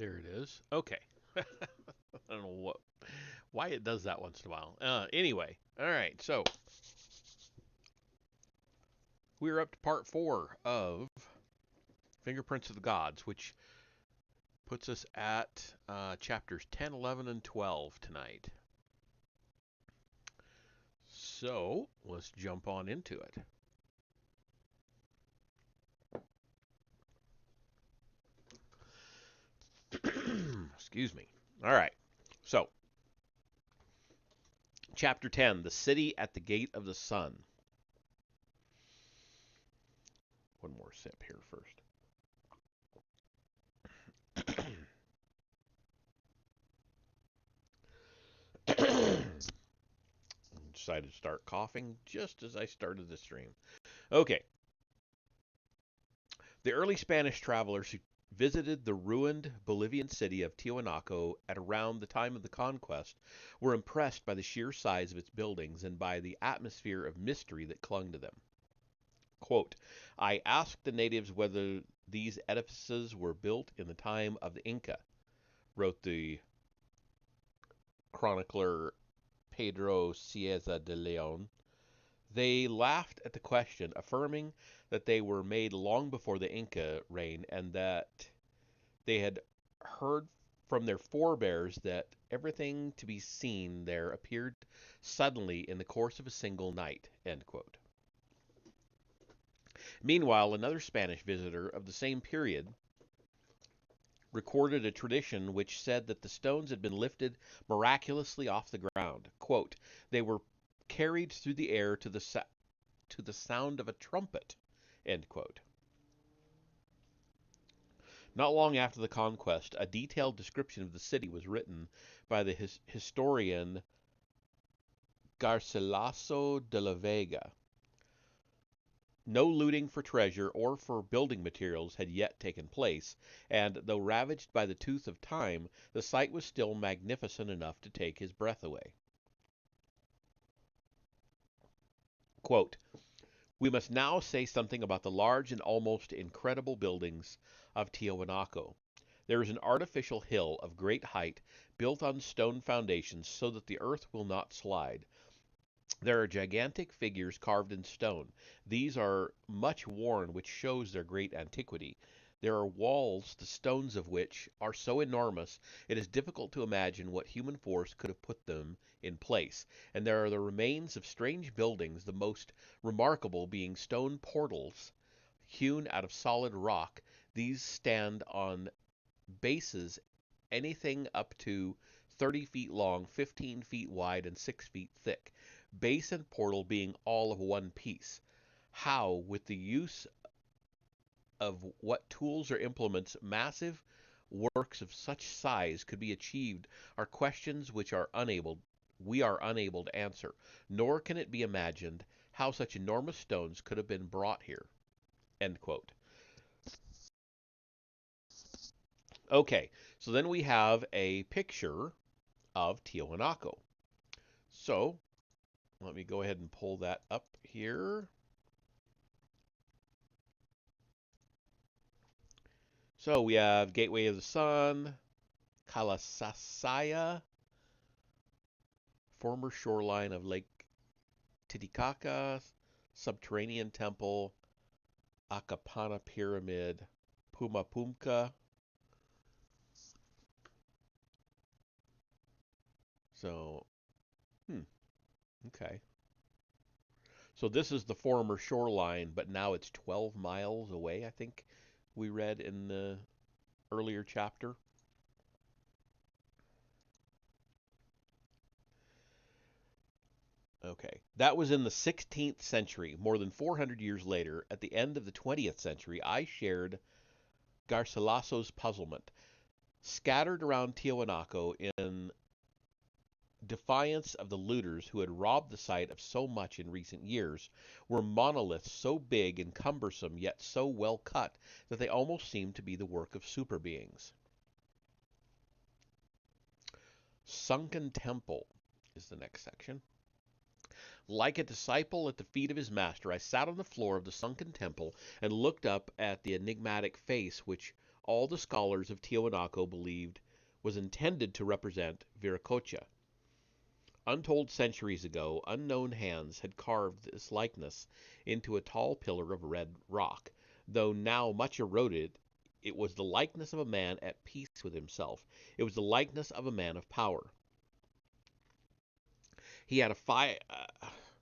There it is. Okay. I don't know why it does that once in a while. Anyway, all right. So we're up to part 4 of Fingerprints of the Gods, which puts us at chapters 10, 11, and 12 tonight. So let's jump on into it. Excuse me. All right. So, chapter 10, The City at the Gate of the Sun. One more sip here first. Decided to start coughing just as I started the stream. Okay. The early Spanish travelers who visited the ruined Bolivian city of Tiwanaku at around the time of the conquest were impressed by the sheer size of its buildings and by the atmosphere of mystery that clung to them. Quote, I asked the natives whether these edifices were built in the time of the Inca, wrote the chronicler Pedro Cieza de Leon. They laughed at the question, affirming that they were made long before the Inca reign and that they had heard from their forebears that everything to be seen there appeared suddenly in the course of a single night. End quote. Meanwhile, another Spanish visitor of the same period recorded a tradition which said that the stones had been lifted miraculously off the ground. Quote, they were carried through the air to the sound of a trumpet. End quote. Not long after the conquest, a detailed description of the city was written by the historian Garcilaso de la Vega. No looting for treasure or for building materials had yet taken place, and though ravaged by the tooth of time, the site was still magnificent enough to take his breath away. Quote, we must now say something about the large and almost incredible buildings of Tiwanaku. There is an artificial hill of great height built on stone foundations so that the earth will not slide. There are gigantic figures carved in stone. These are much worn, which shows their great antiquity. There are walls, the stones of which are so enormous it is difficult to imagine what human force could have put them in place. And there are the remains of strange buildings, the most remarkable being stone portals hewn out of solid rock. These stand on bases anything up to 30 feet long, 15 feet wide, and 6 feet thick, base and portal being all of one piece. How, with the use of what tools or implements massive works of such size could be achieved are questions which we are unable to answer, nor can it be imagined how such enormous stones could have been brought here. End quote. Okay, so then we have a picture of Tiwanaku. So let me go ahead and pull that up here. So we have Gateway of the Sun, Kalasasaya, former shoreline of Lake Titicaca, subterranean temple, Akapana Pyramid, Pumapumka. So, okay. So this is the former shoreline, but now it's 12 miles away, I think we read in the earlier chapter. Okay. That was in the 16th century. More than 400 years later, at the end of the 20th century, I shared Garcilaso's puzzlement. Scattered around Tiwanaku in defiance of the looters who had robbed the site of so much in recent years, were monoliths so big and cumbersome yet so well cut that they almost seemed to be the work of super beings. Sunken Temple is the next section. Like a disciple at the feet of his master, I sat on the floor of the sunken temple and looked up at the enigmatic face which all the scholars of Tiwanaku believed was intended to represent Viracocha. Untold centuries ago, unknown hands had carved this likeness into a tall pillar of red rock. Though now much eroded, it was the likeness of a man at peace with himself. It was the likeness of a man of power. He had a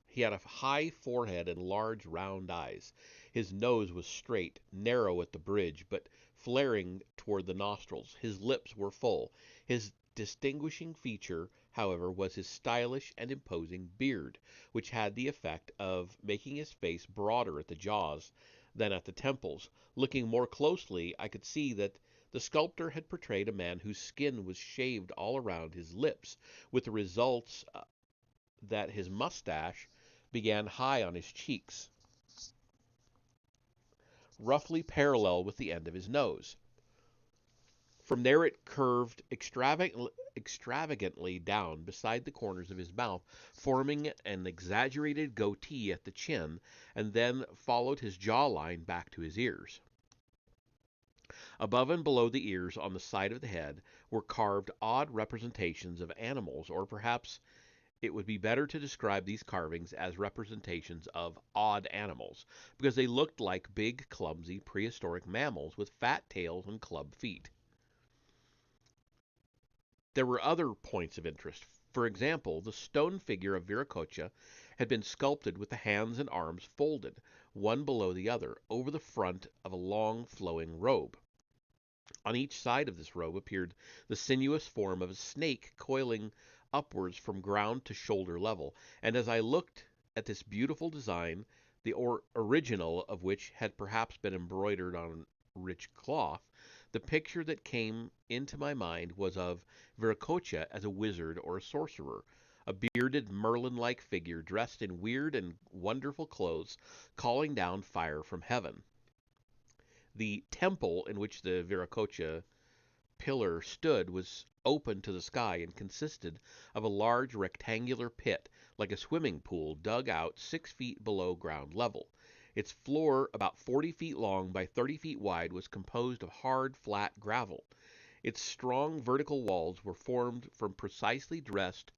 he had a high forehead and large round eyes. His nose was straight, narrow at the bridge, but flaring toward the nostrils. His lips were full. His distinguishing feature, however, was his stylish and imposing beard, which had the effect of making his face broader at the jaws than at the temples. Looking more closely, I could see that the sculptor had portrayed a man whose skin was shaved all around his lips, with the results that his mustache began high on his cheeks, roughly parallel with the end of his nose. From there it curved extravagantly down beside the corners of his mouth, forming an exaggerated goatee at the chin, and then followed his jawline back to his ears. Above and below the ears on the side of the head were carved odd representations of animals, or perhaps it would be better to describe these carvings as representations of odd animals, because they looked like big, clumsy, prehistoric mammals with fat tails and club feet. There were other points of interest. For example, the stone figure of Viracocha had been sculpted with the hands and arms folded, one below the other, over the front of a long flowing robe. On each side of this robe appeared the sinuous form of a snake coiling upwards from ground to shoulder level, and as I looked at this beautiful design, the original of which had perhaps been embroidered on rich cloth, the picture that came into my mind was of Viracocha as a wizard or a sorcerer, a bearded Merlin-like figure dressed in weird and wonderful clothes, calling down fire from heaven. The temple in which the Viracocha pillar stood was open to the sky and consisted of a large rectangular pit, like a swimming pool, dug out 6 feet below ground level. Its floor, about 40 feet long by 30 feet wide, was composed of hard, flat gravel. Its strong vertical walls were formed from precisely dressed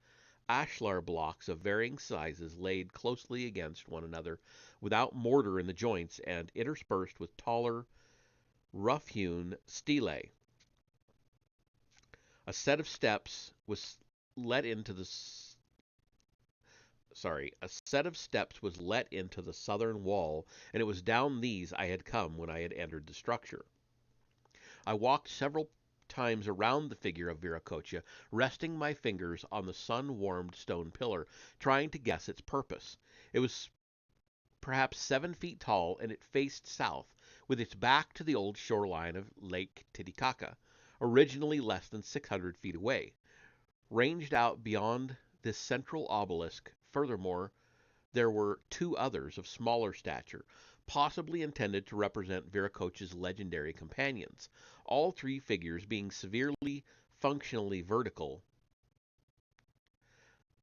ashlar blocks of varying sizes laid closely against one another without mortar in the joints and interspersed with taller, rough-hewn stelae. A set of steps was let into the a set of steps was let into the southern wall, and it was down these I had come when I had entered the structure. I walked several times around the figure of Viracocha, resting my fingers on the sun-warmed stone pillar, trying to guess its purpose. It was perhaps 7 feet tall, and it faced south, with its back to the old shoreline of Lake Titicaca, originally less than 600 feet away. Ranged out beyond this central obelisk, furthermore, there were two others of smaller stature, possibly intended to represent Viracocha's legendary companions. All three figures, being severely functionally vertical,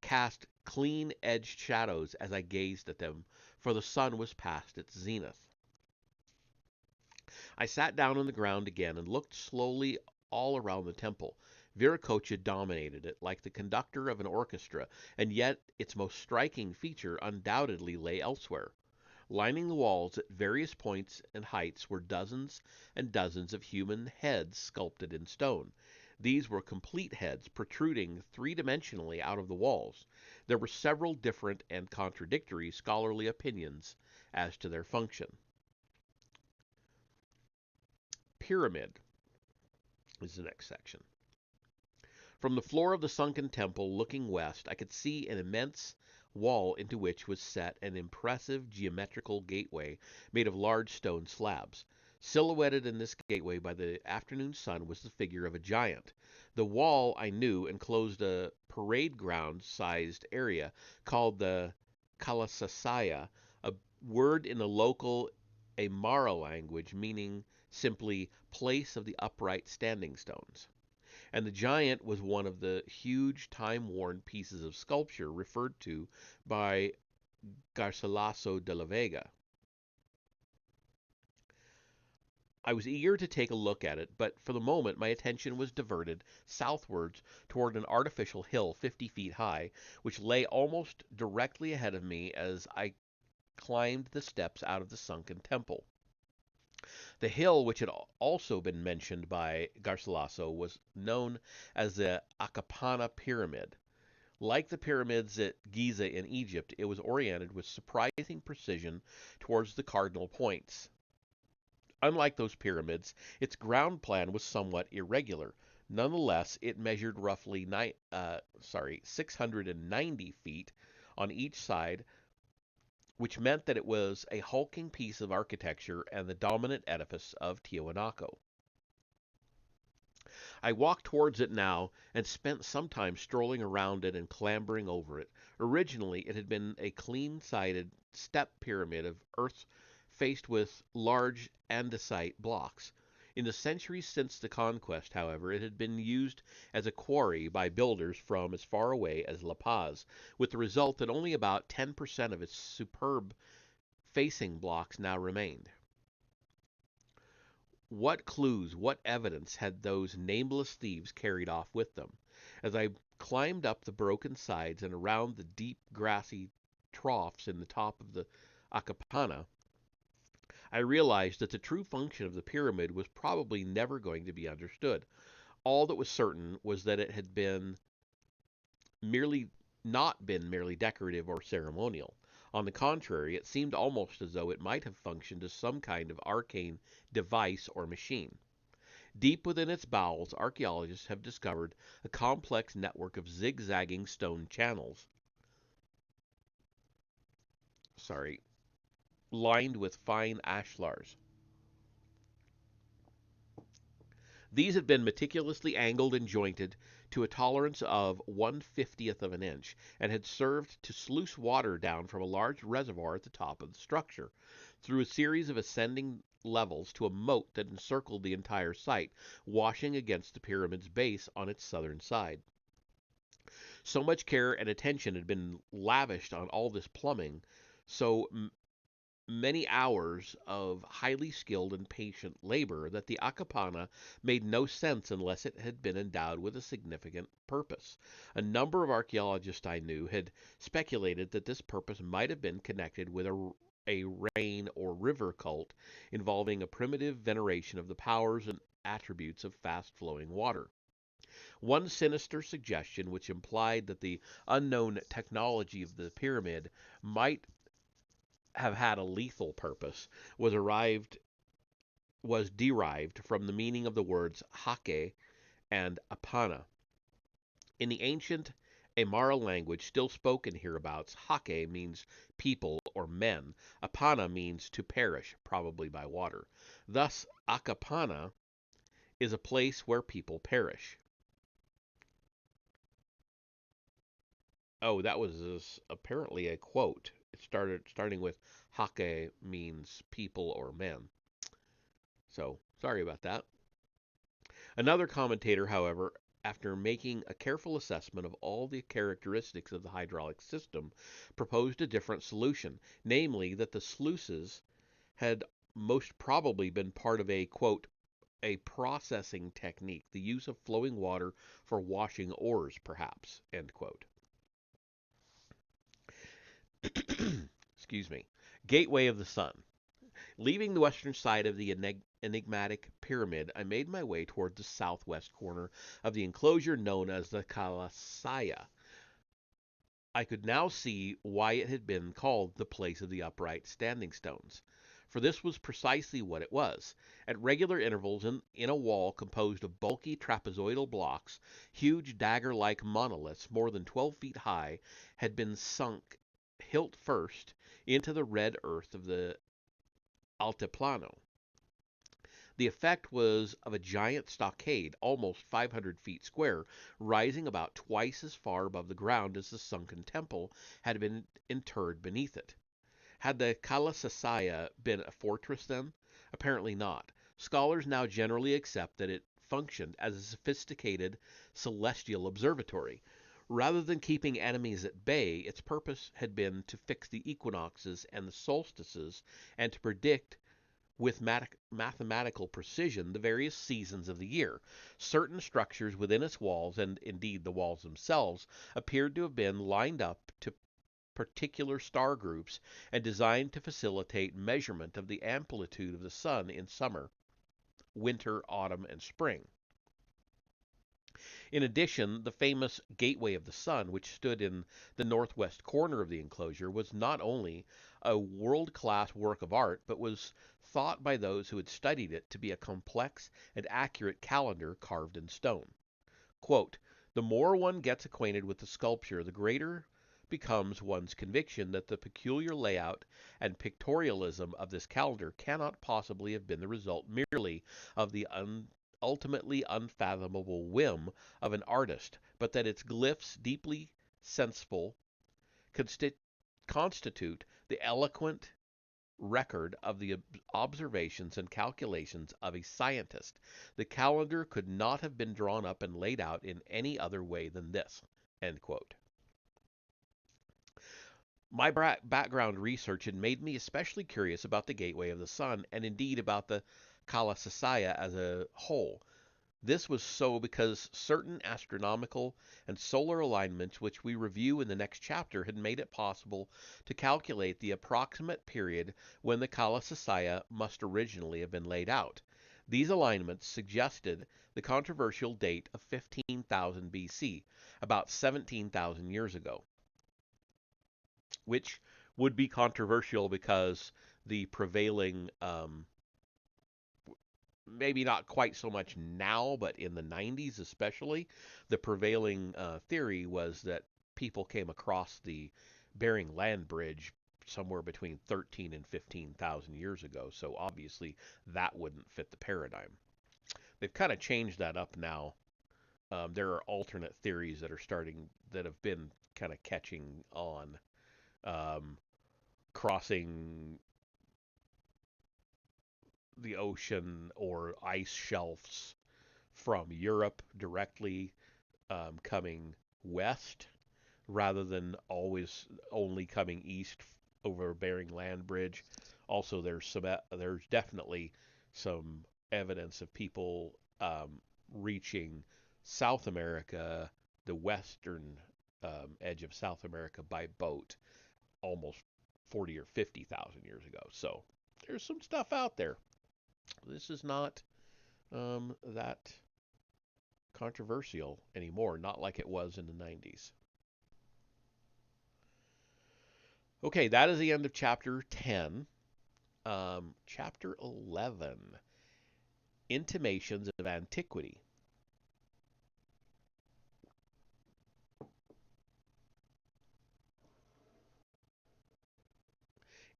cast clean-edged shadows as I gazed at them, for the sun was past its zenith. I sat down on the ground again and looked slowly all around the temple. Viracocha dominated it like the conductor of an orchestra, and yet its most striking feature undoubtedly lay elsewhere. Lining the walls at various points and heights were dozens and dozens of human heads sculpted in stone. These were complete heads protruding three-dimensionally out of the walls. There were several different and contradictory scholarly opinions as to their function. Pyramid is the next section. From the floor of the sunken temple, looking west, I could see an immense wall into which was set an impressive geometrical gateway made of large stone slabs. Silhouetted in this gateway by the afternoon sun was the figure of a giant. The wall, I knew, enclosed a parade ground-sized area called the Kalasasaya, a word in the local Aymara language meaning simply place of the upright standing stones. And the giant was one of the huge time-worn pieces of sculpture referred to by Garcilaso de la Vega. I was eager to take a look at it, but for the moment my attention was diverted southwards toward an artificial hill 50 feet high, which lay almost directly ahead of me as I climbed the steps out of the sunken temple. The hill, which had also been mentioned by Garcilaso, was known as the Akapana Pyramid. Like the pyramids at Giza in Egypt, it was oriented with surprising precision towards the cardinal points. Unlike those pyramids, its ground plan was somewhat irregular. Nonetheless, it measured roughly 690 feet on each side, which meant that it was a hulking piece of architecture and the dominant edifice of Tiwanaku. I walked towards it now and spent some time strolling around it and clambering over it. Originally, it had been a clean-sided step pyramid of earth faced with large andesite blocks. In the centuries since the conquest, however, it had been used as a quarry by builders from as far away as La Paz, with the result that only about 10% of its superb facing blocks now remained. What clues, what evidence had those nameless thieves carried off with them? As I climbed up the broken sides and around the deep grassy troughs in the top of the Akapana, I realized that the true function of the pyramid was probably never going to be understood. All that was certain was that it had been merely not been merely decorative or ceremonial. On the contrary, it seemed almost as though it might have functioned as some kind of arcane device or machine. Deep within its bowels, archaeologists have discovered a complex network of zigzagging stone channels, sorry, lined with fine ashlars. These had been meticulously angled and jointed to a tolerance of 1/50th of an inch, and had served to sluice water down from a large reservoir at the top of the structure, through a series of ascending levels to a moat that encircled the entire site, washing against the pyramid's base on its southern side. So much care and attention had been lavished on all this plumbing, so many hours of highly skilled and patient labor that the Akapana made no sense unless it had been endowed with a significant purpose. A number of archaeologists I knew had speculated that this purpose might have been connected with a rain or river cult involving a primitive veneration of the powers and attributes of fast flowing water. One sinister suggestion, which implied that the unknown technology of the pyramid might have had a lethal purpose, was derived from the meaning of the words hake and apana. In the ancient Aymara language still spoken hereabouts, hake means people or men. Apana means to perish, probably by water. Thus, Akapana is a place where people perish. Oh, that was apparently a quote. It starting with hake means people or men. So, sorry about that. Another commentator, however, after making a careful assessment of all the characteristics of the hydraulic system, proposed a different solution, namely that the sluices had most probably been part of a processing technique, the use of flowing water for washing ores, perhaps, end quote. Excuse me. Gateway of the Sun. Leaving the western side of the enigmatic pyramid, I made my way toward the southwest corner of the enclosure known as the Kalasaya. I could now see why it had been called the place of the upright standing stones. For this was precisely what it was. At regular intervals in a wall composed of bulky trapezoidal blocks, huge dagger-like monoliths more than 12 feet high had been sunk hilt first into the red earth of the Altiplano. The effect was of a giant stockade, almost 500 feet square, rising about twice as far above the ground as the sunken temple had been interred beneath it. Had the Kalasasaya been a fortress then? Apparently not. Scholars now generally accept that it functioned as a sophisticated celestial observatory. Rather than keeping enemies at bay, its purpose had been to fix the equinoxes and the solstices and to predict with mathematical precision the various seasons of the year. Certain structures within its walls, and indeed the walls themselves, appeared to have been lined up to particular star groups and designed to facilitate measurement of the amplitude of the sun in summer, winter, autumn, and spring. In addition, the famous Gateway of the Sun, which stood in the northwest corner of the enclosure, was not only a world class work of art, but was thought by those who had studied it to be a complex and accurate calendar carved in stone. Quote, the more one gets acquainted with the sculpture, the greater becomes one's conviction that the peculiar layout and pictorialism of this calendar cannot possibly have been the result merely of the ultimately unfathomable whim of an artist, but that its glyphs, deeply sensible, constitute the eloquent record of the observations and calculations of a scientist. The calendar could not have been drawn up and laid out in any other way than this. End quote. My background research had made me especially curious about the Gateway of the Sun, and indeed about the Kala Sasaya as a whole. This was so because certain astronomical and solar alignments, which we review in the next chapter, had made it possible to calculate the approximate period when the Kala Sasaya must originally have been laid out. These alignments suggested the controversial date of 15,000 BC, about 17,000 years ago, which would be controversial because the prevailing maybe not quite so much now, but in the 90s especially, the prevailing theory was that people came across the Bering Land Bridge somewhere between 13 and 15,000 years ago. So obviously that wouldn't fit the paradigm. They've kind of changed that up now. There are alternate theories that have been kind of catching on, um, crossing the ocean or ice shelves from Europe directly, coming west rather than always only coming east over Bering Land Bridge. Also, there's definitely some evidence of people reaching South America, the western edge of South America by boat, almost 40 or 50,000 years ago. So there's some stuff out there. This is not that controversial anymore, not like it was in the 90s. Okay, that is the end of chapter 10. Chapter 11, Intimations of Antiquity.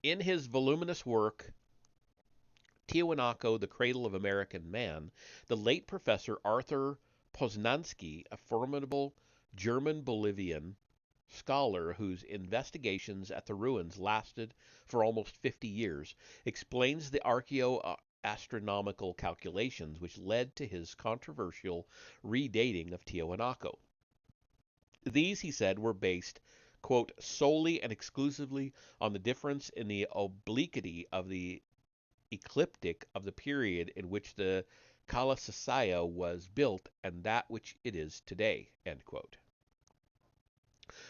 In his voluminous work, Tiwanaku, the Cradle of American Man, the late Professor Arthur Poznansky, a formidable German-Bolivian scholar whose investigations at the ruins lasted for almost 50 years, explains the archaeoastronomical calculations which led to his controversial redating of Tiwanaku. These, he said, were based, quote, solely and exclusively on the difference in the obliquity of the ecliptic of the period in which the Kala Sasaya was built and that which it is today, end quote.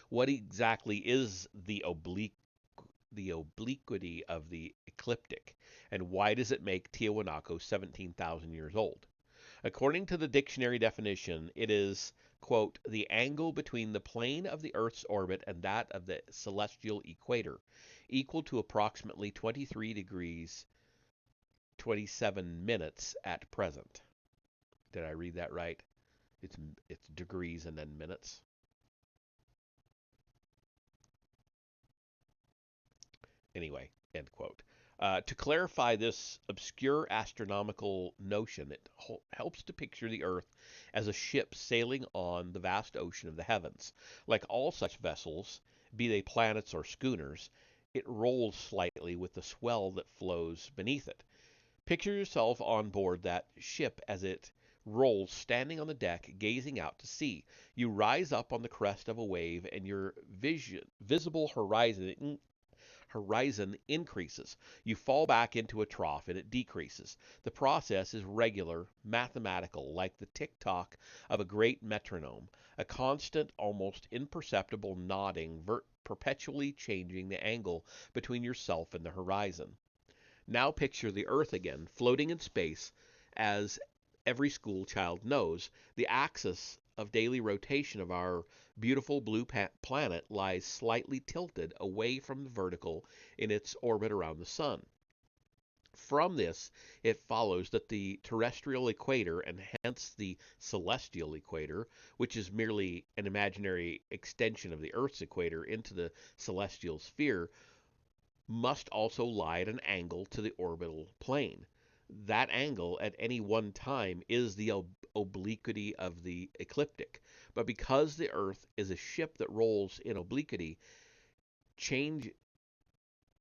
What exactly is the obliquity of the ecliptic, and why does it make Tiwanaku 17,000 years old? According to the dictionary definition, it is, quote, the angle between the plane of the Earth's orbit and that of the celestial equator, equal to approximately 23 degrees 27 minutes at present. Did I read that right? It's degrees and then minutes. Anyway, end quote. To clarify this obscure astronomical notion, it helps to picture the Earth as a ship sailing on the vast ocean of the heavens. Like all such vessels, be they planets or schooners, it rolls slightly with the swell that flows beneath it. Picture yourself on board that ship as it rolls, standing on the deck, gazing out to sea. You rise up on the crest of a wave, and your visible horizon increases. You fall back into a trough and it decreases. The process is regular, mathematical, like the tick-tock of a great metronome, a constant, almost imperceptible nodding, perpetually changing the angle between yourself and the horizon. Now picture the Earth again, floating in space. As every school child knows, the axis of daily rotation of our beautiful blue planet lies slightly tilted away from the vertical in its orbit around the sun. From this, it follows that the terrestrial equator, and hence the celestial equator, which is merely an imaginary extension of the Earth's equator into the celestial sphere, must also lie at an angle to the orbital plane. That angle at any one time is the obliquity of the ecliptic. But because the Earth is a ship that rolls in obliquity, change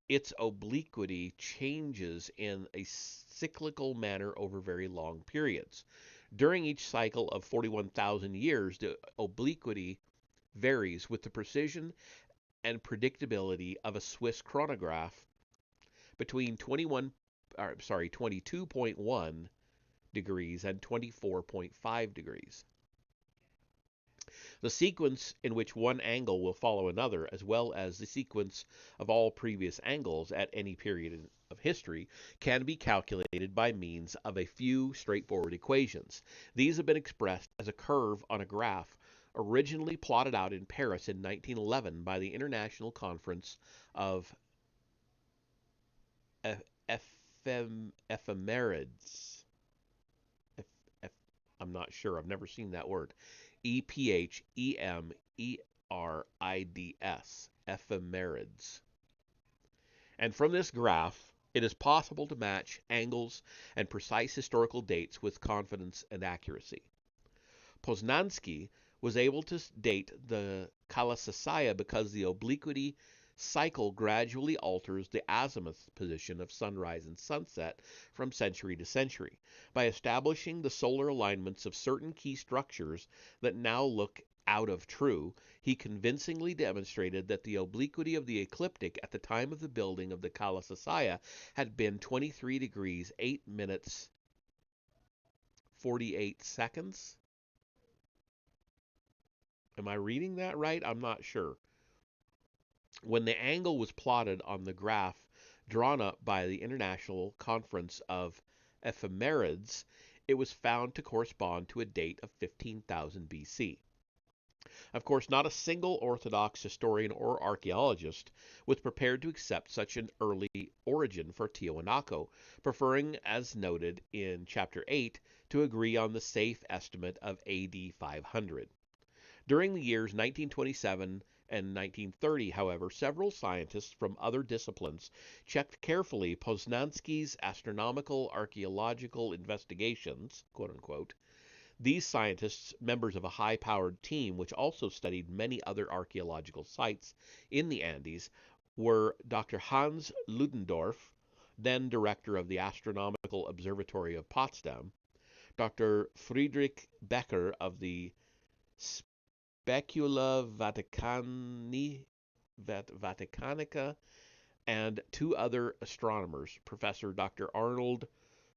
its obliquity changes in a cyclical manner over very long periods. During each cycle of 41,000 years, the obliquity varies with the precision and predictability of a Swiss chronograph between 22.1 degrees and 24.5 degrees. The sequence in which one angle will follow another, as well as the sequence of all previous angles at any period of history, can be calculated by means of a few straightforward equations. These have been expressed as a curve on a graph originally plotted out in Paris in 1911 by the International Conference of Ephemerids. I'm not sure. I've never seen that word. Ephemerids. Ephemerids. And from this graph, it is possible to match angles and precise historical dates with confidence and accuracy. Poznański was able to date the Calasasaya because the obliquity cycle gradually alters the azimuth position of sunrise and sunset from century to century. By establishing the solar alignments of certain key structures that now look out of true, he convincingly demonstrated that the obliquity of the ecliptic at the time of the building of the Calasasaya had been 23 degrees 8 minutes 48 seconds. Am I reading that right? I'm not sure. When the angle was plotted on the graph drawn up by the International Conference of Ephemerids, it was found to correspond to a date of 15,000 BC. Of course, not a single Orthodox historian or archaeologist was prepared to accept such an early origin for Tiwanaku, preferring, as noted in Chapter 8, to agree on the safe estimate of AD 500. During the years 1927 and 1930, however, several scientists from other disciplines checked carefully Poznański's astronomical archaeological investigations, quote unquote. These scientists, members of a high-powered team which also studied many other archaeological sites in the Andes, were Dr. Hans Ludendorff, then director of the Astronomical Observatory of Potsdam, Dr. Friedrich Becker of the Specula Vaticanica, and two other astronomers, Professor Dr. Arnold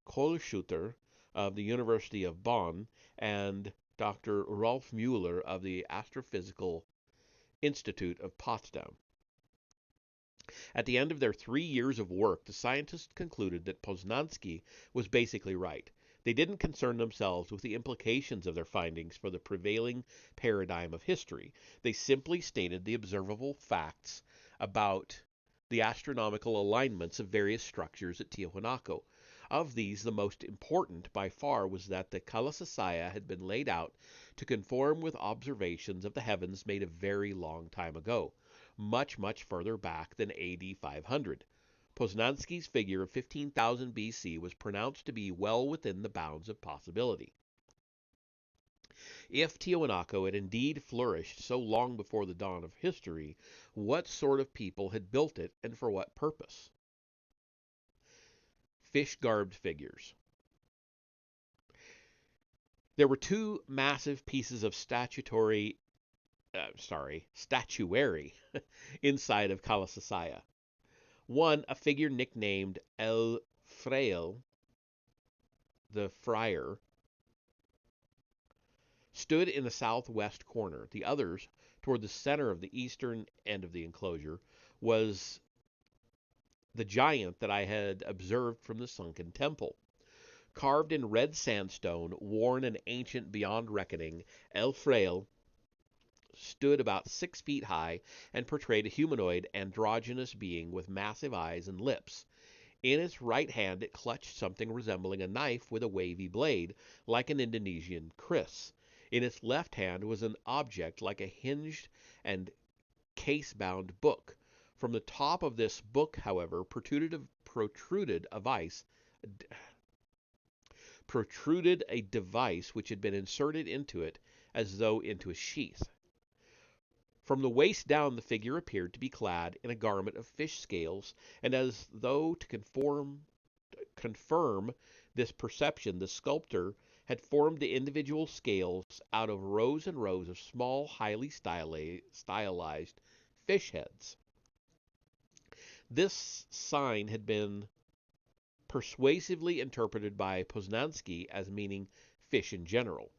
Kohlschutter of the University of Bonn and Dr. Rolf Müller of the Astrophysical Institute of Potsdam. At the end of their 3 years of work, the scientists concluded that Poznański was basically right. They didn't concern themselves with the implications of their findings for the prevailing paradigm of history. They simply stated the observable facts about the astronomical alignments of various structures at Tiwanaku. Of these, the most important by far was that the Calasasaya had been laid out to conform with observations of the heavens made a very long time ago, much, much further back than AD 500. Poznański's figure of 15,000 BC was pronounced to be well within the bounds of possibility. If Tiwanaku had indeed flourished so long before the dawn of history, what sort of people had built it and for what purpose? Fish-garbed figures. There were two massive pieces of statuary inside of Calasasaya. One, a figure nicknamed El Fraile, the friar, stood in the southwest corner. The others, toward the center of the eastern end of the enclosure, was the giant that I had observed from the sunken temple. Carved in red sandstone, worn and ancient beyond reckoning, El Fraile stood about 6 feet high and portrayed a humanoid, androgynous being with massive eyes and lips. In its right hand it clutched something resembling a knife with a wavy blade, like an Indonesian kris. In its left hand was an object like a hinged and case-bound book. From the top of this book, however, protruded a device which had been inserted into it as though into a sheath. From the waist down the figure appeared to be clad in a garment of fish scales, and as though to confirm this perception, the sculptor had formed the individual scales out of rows and rows of small, highly stylized fish heads. This sign had been persuasively interpreted by Poznansky as meaning fish in general.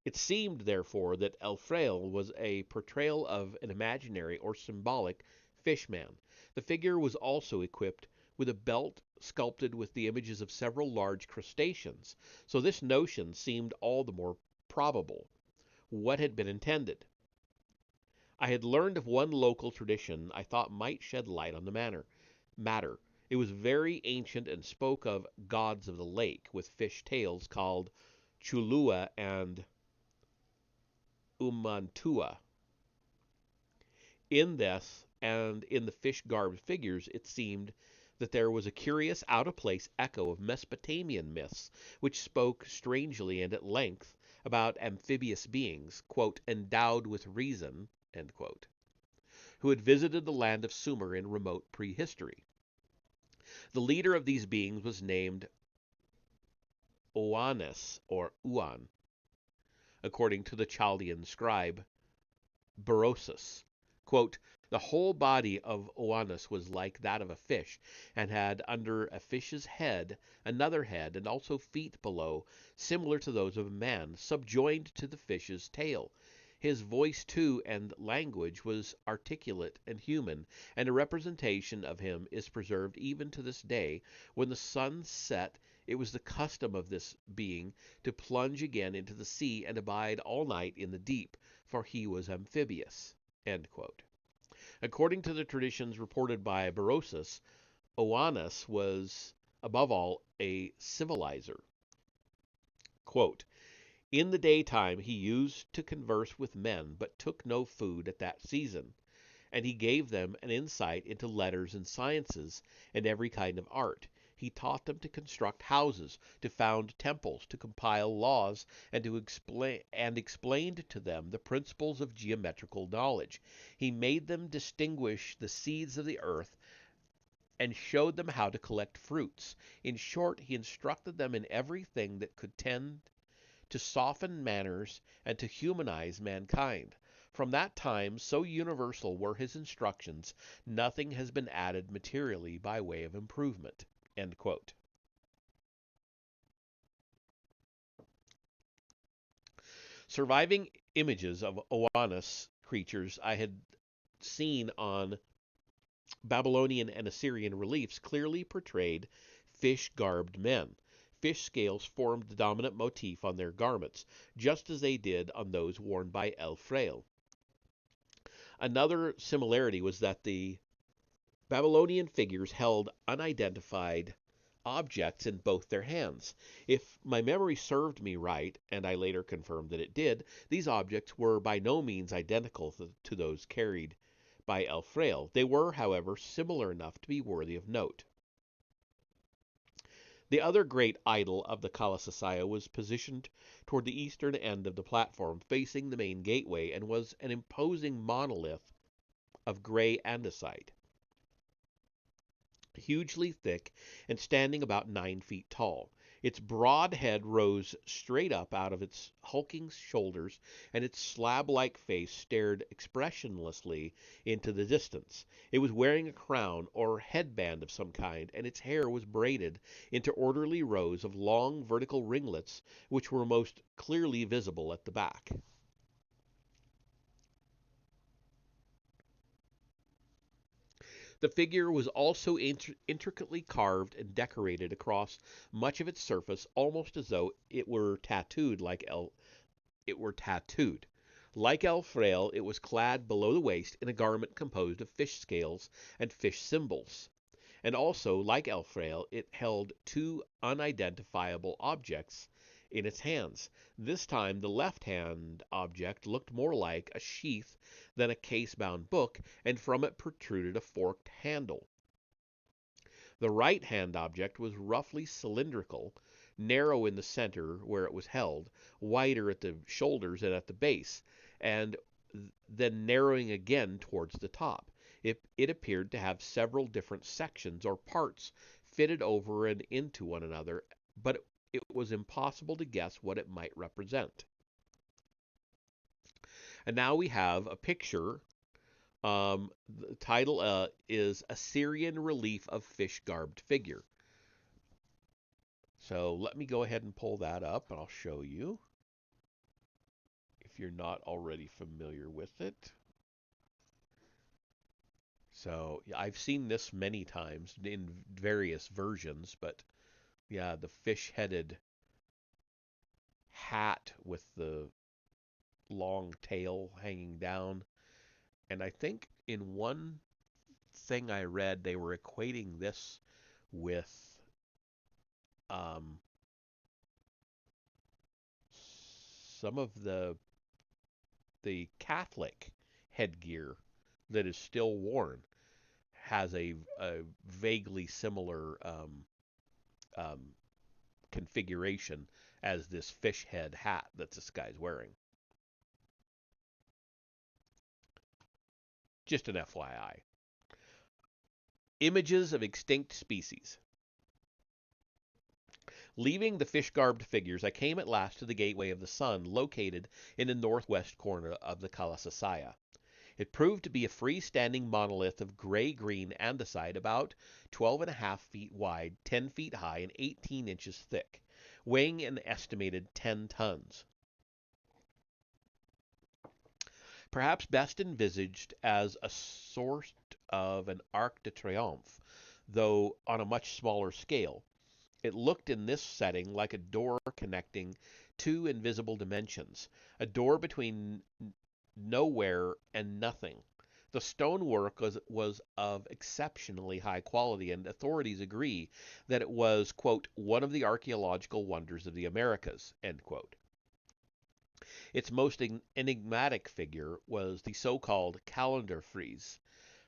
It seemed, therefore, that El Fraile was a portrayal of an imaginary or symbolic fish-man. The figure was also equipped with a belt sculpted with the images of several large crustaceans, so this notion seemed all the more probable. What had been intended? I had learned of one local tradition I thought might shed light on the matter. It was very ancient and spoke of gods of the lake with fish tails called Chulua and Umantua. In this, and in the fish-garbed figures, it seemed that there was a curious out-of-place echo of Mesopotamian myths, which spoke strangely and at length about amphibious beings, quote, endowed with reason, end quote, who had visited the land of Sumer in remote prehistory. The leader of these beings was named Oannes, or Uan, according to the Chaldean scribe Berosus. Quote, the whole body of Oannes was like that of a fish, and had under a fish's head another head, and also feet below, similar to those of a man, subjoined to the fish's tail. His voice, too, and language was articulate and human, and a representation of him is preserved even to this day. When the sun set, it was the custom of this being to plunge again into the sea and abide all night in the deep, for he was amphibious. End quote. According to the traditions reported by Berosus, Oannes was, above all, a civilizer. Quote, in the daytime he used to converse with men, but took no food at that season, and he gave them an insight into letters and sciences, and every kind of art. He taught them to construct houses, to found temples, to compile laws, and explained to them the principles of geometrical knowledge. He made them distinguish the seeds of the earth, and showed them how to collect fruits. In short, he instructed them in everything that could tend to soften manners and to humanize mankind. From that time, so universal were his instructions, nothing has been added materially by way of improvement. End quote. Surviving images of Oannes creatures I had seen on Babylonian and Assyrian reliefs clearly portrayed fish-garbed men. Fish scales formed the dominant motif on their garments, just as they did on those worn by El Fraile. Another similarity was that the Babylonian figures held unidentified objects in both their hands. If my memory served me right, and I later confirmed that it did, these objects were by no means identical to those carried by El Fraile. They were, however, similar enough to be worthy of note. The other great idol of the Kalasasaya was positioned toward the eastern end of the platform, facing the main gateway, and was an imposing monolith of gray andesite, hugely thick and standing about 9 feet tall. Its broad head rose straight up out of its hulking shoulders, and its slab-like face stared expressionlessly into the distance. It was wearing a crown or headband of some kind, and its hair was braided into orderly rows of long vertical ringlets which were most clearly visible at the back. The figure was also intricately carved and decorated across much of its surface, almost as though it were tattooed. Like El Fraile, it was clad below the waist in a garment composed of fish scales and fish symbols. And also, like El Fraile, it held two unidentifiable objects in its hands. This time, the left-hand object looked more like a sheath than a case-bound book, and from it protruded a forked handle. The right-hand object was roughly cylindrical, narrow in the center where it was held, wider at the shoulders and at the base, and then narrowing again towards the top. It appeared to have several different sections or parts fitted over and into one another, but it was impossible to guess what it might represent. And now we have a picture. The title is Assyrian Relief of Fish Garbed Figure. So let me go ahead and pull that up, and I'll show you if you're not already familiar with it. So yeah, I've seen this many times in various versions, but yeah, the fish-headed hat with the long tail hanging down. And I think in one thing I read, they were equating this with um, some of the Catholic headgear that is still worn has a vaguely similar um, configuration as this fish head hat that this guy's wearing. Just an FYI. Images of extinct species. Leaving the fish-garbed figures, I came at last to the Gateway of the Sun, located in the northwest corner of the Kalasasaya. It proved to be a free-standing monolith of gray-green andesite about 12.5 feet wide, 10 feet high, and 18 inches thick, weighing an estimated 10 tons. Perhaps best envisaged as a sort of an Arc de Triomphe, though on a much smaller scale. It looked in this setting like a door connecting two invisible dimensions, a door between nowhere and nothing. The stonework was of exceptionally high quality, and authorities agree that it was, quote, one of the archaeological wonders of the Americas, end quote. Its most enigmatic figure was the so-called calendar frieze,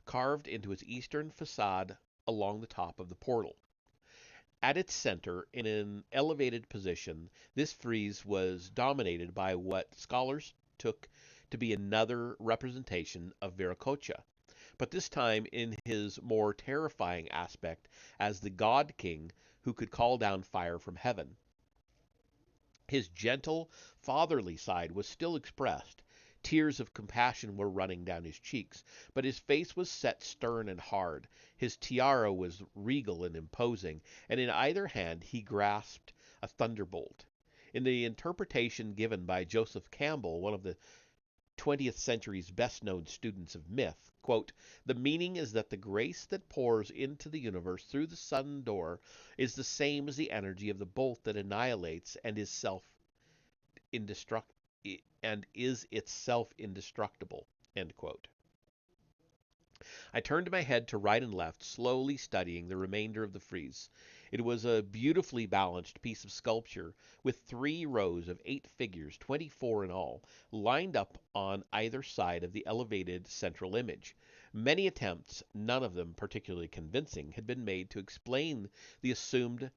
carved into its eastern facade along the top of the portal. At its center, in an elevated position, this frieze was dominated by what scholars took to be another representation of Viracocha, but this time in his more terrifying aspect as the God King who could call down fire from heaven. His gentle, fatherly side was still expressed. Tears of compassion were running down his cheeks, but his face was set stern and hard. His tiara was regal and imposing, and in either hand he grasped a thunderbolt. In the interpretation given by Joseph Campbell, one of the 20th century's best-known students of myth, quote, the meaning is that the grace that pours into the universe through the sun door is the same as the energy of the bolt that annihilates and is itself indestructible, end quote. I turned my head to right and left, slowly studying the remainder of the frieze. It was a beautifully balanced piece of sculpture, with 3 rows of 8 figures, 24 in all, lined up on either side of the elevated central image. Many attempts, none of them particularly convincing, had been made to explain the assumed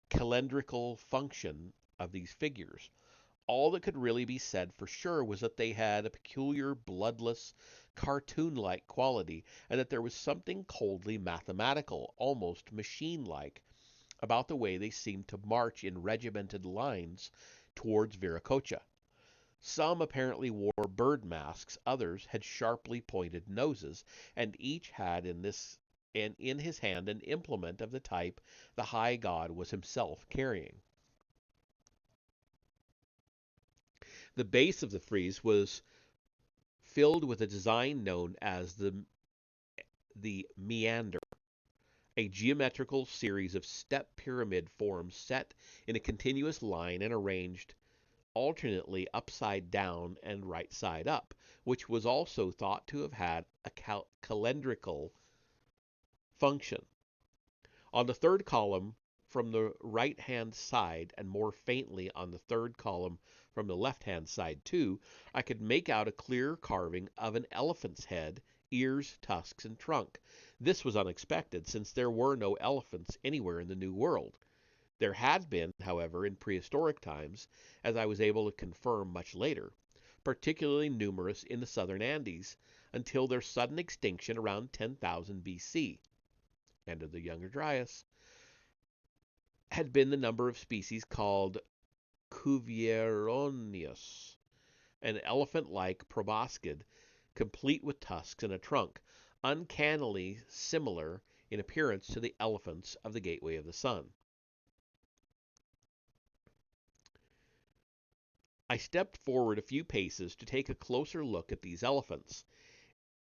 calendrical function of these figures. All that could really be said for sure was that they had a peculiar, bloodless, cartoon-like quality, and that there was something coldly mathematical, almost machine-like, about the way they seemed to march in regimented lines towards Viracocha. Some apparently wore bird masks, others had sharply pointed noses, and each had in his hand an implement of the type the high god was himself carrying. The base of the frieze was filled with a design known as the meander, a geometrical series of step pyramid forms set in a continuous line and arranged alternately upside down and right side up, which was also thought to have had a calendrical function. On the third column from the right-hand side, and more faintly on the third column from the left-hand side too, I could make out a clear carving of an elephant's head, ears, tusks, and trunk. This was unexpected, since there were no elephants anywhere in the New World. There had been, however, in prehistoric times, as I was able to confirm much later, particularly numerous in the southern Andes, until their sudden extinction around 10,000 BC, end of the Younger Dryas, had been the number of species called Cuvieronius, an elephant-like proboscid, complete with tusks and a trunk, uncannily similar in appearance to the elephants of the Gateway of the Sun. I stepped forward a few paces to take a closer look at these elephants.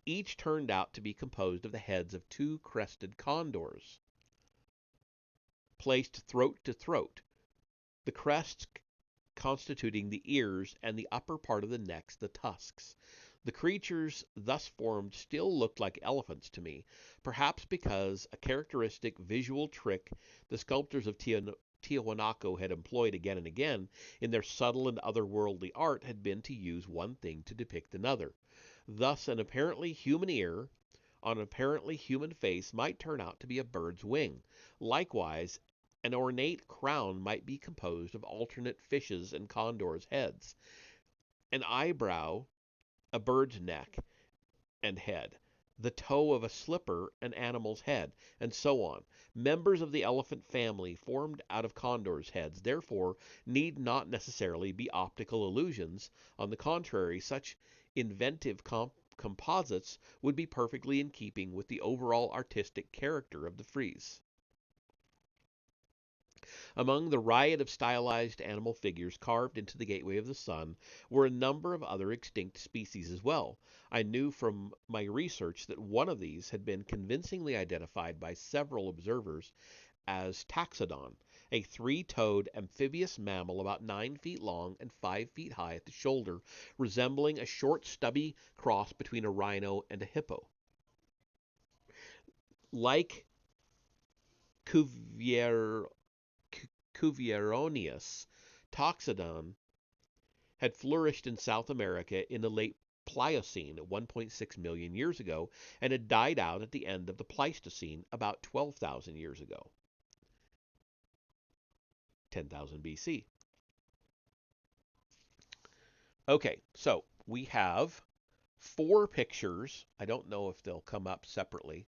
Each turned out to be composed of the heads of two crested condors, placed throat to throat, the crests constituting the ears and the upper part of the neck the tusks. The creatures thus formed still looked like elephants to me, perhaps because a characteristic visual trick the sculptors of Tiahuanaco had employed again and again in their subtle and otherworldly art had been to use one thing to depict another. Thus, an apparently human ear on an apparently human face might turn out to be a bird's wing. Likewise, an ornate crown might be composed of alternate fishes and condors' heads. An eyebrow, a bird's neck and head, the toe of a slipper, an animal's head, and so on. Members of the elephant family formed out of condors' heads, therefore, need not necessarily be optical illusions. On the contrary, such inventive composites would be perfectly in keeping with the overall artistic character of the frieze. Among the riot of stylized animal figures carved into the Gateway of the Sun were a number of other extinct species as well. I knew from my research that one of these had been convincingly identified by several observers as Taxodon, a three-toed amphibious mammal about 9 feet long and 5 feet high at the shoulder, resembling a short, stubby cross between a rhino and a hippo. Like Cuvier Cuvieronius, Toxodon had flourished in South America in the late Pliocene 1.6 million years ago and had died out at the end of the Pleistocene about 12,000 years ago, 10,000 BC. Okay, so we have 4 pictures. I don't know if they'll come up separately.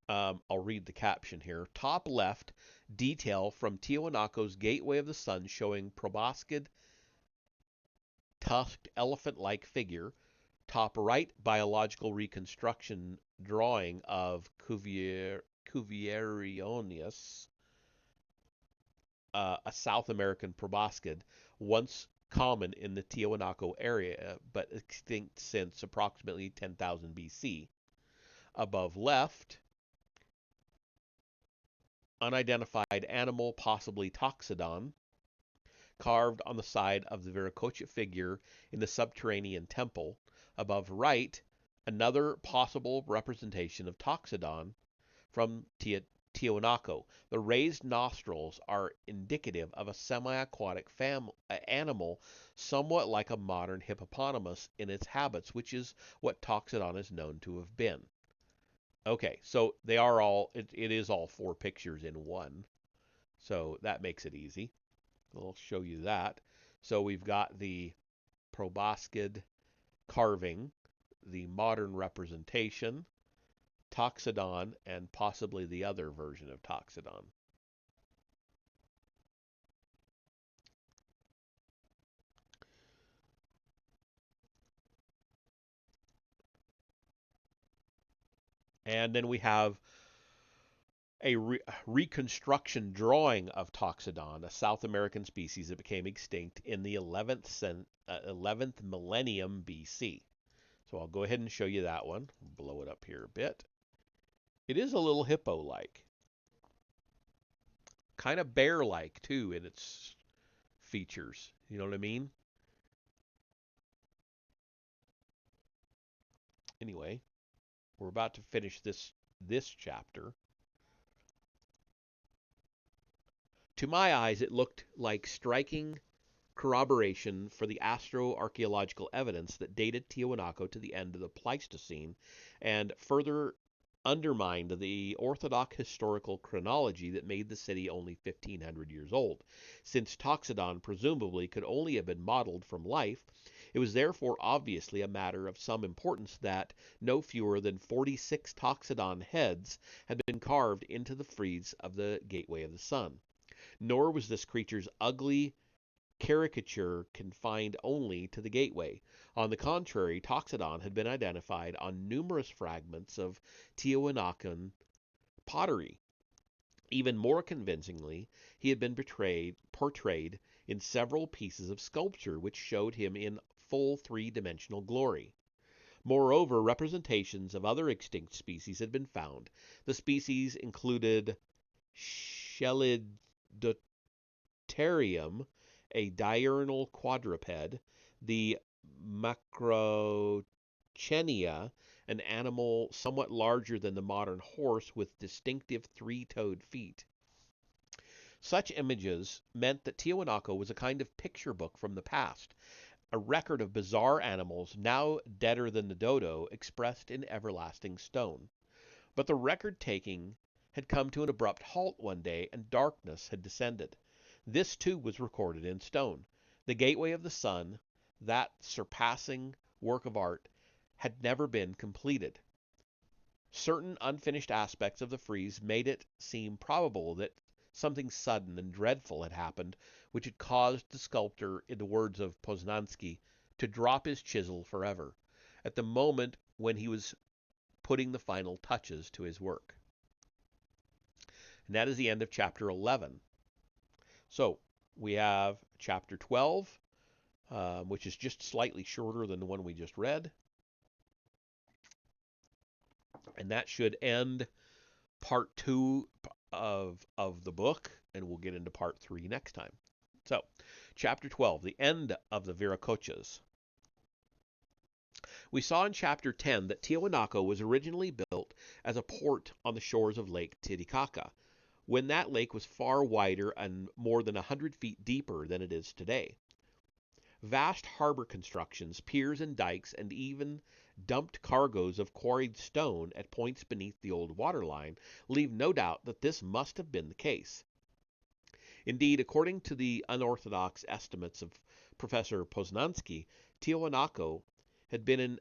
I'll read the caption here. Top left, detail from Tiahuanaco's Gateway of the Sun showing proboscid, tusked elephant-like figure. Top right, biological reconstruction drawing of Cuvieronius, a South American proboscid, once common in the Tiahuanaco area, but extinct since approximately 10,000 BC. Above left, unidentified animal, possibly Toxodon, carved on the side of the Viracocha figure in the subterranean temple. Above right, another possible representation of Toxodon from Tiahuanaco. The raised nostrils are indicative of a semi-aquatic animal somewhat like a modern hippopotamus in its habits, which is what Toxodon is known to have been. Okay, so they are all, it is all 4 pictures in one. So that makes it easy. I'll show you that. So we've got the proboscid carving, the modern representation, Toxodon, and possibly the other version of Toxodon. And then we have a reconstruction drawing of Toxodon, a South American species that became extinct in the 11th millennium BC. So I'll go ahead and show you that one. Blow it up here a bit. It is a little hippo-like. Kind of bear-like, too, in its features. You know what I mean? Anyway, we're about to finish this chapter. To my eyes, it looked like striking corroboration for the astroarchaeological evidence that dated Tiwanaku to the end of the Pleistocene and further undermined the orthodox historical chronology that made the city only 1,500 years old. Since Toxodon presumably could only have been modeled from life, it was therefore obviously a matter of some importance that no fewer than 46 Toxodon heads had been carved into the frieze of the Gateway of the Sun. Nor was this creature's ugly caricature confined only to the gateway. On the contrary, Toxodon had been identified on numerous fragments of Tiwanakan pottery. Even more convincingly, he had been portrayed in several pieces of sculpture which showed him in full three-dimensional glory. Moreover, representations of other extinct species had been found. The species included Chelidopterium, a diurnal quadruped, the Macrochenia, an animal somewhat larger than the modern horse with distinctive three-toed feet. Such images meant that Tiwanaku was a kind of picture book from the past, a record of bizarre animals now deader than the dodo expressed in everlasting stone. But the record-taking had come to an abrupt halt one day, and darkness had descended. This, too, was recorded in stone. The Gateway of the Sun, that surpassing work of art, had never been completed. Certain unfinished aspects of the frieze made it seem probable that something sudden and dreadful had happened, which had caused the sculptor, in the words of Poznański, to drop his chisel forever, at the moment when he was putting the final touches to his work. And that is the end of chapter 11. So we have chapter 12, which is just slightly shorter than the one we just read. And that should end part 2 of the book, and we'll get into part 3 next time. So, chapter 12, the end of the Viracochas. We saw in chapter 10 that Tiwanaku was originally built as a port on the shores of Lake Titicaca, when that lake was far wider and more than 100 feet deeper than it is today. Vast harbor constructions, piers and dikes, and even dumped cargoes of quarried stone at points beneath the old waterline leave no doubt that this must have been the case. Indeed, according to the unorthodox estimates of Professor Poznański, Tiwanaku had been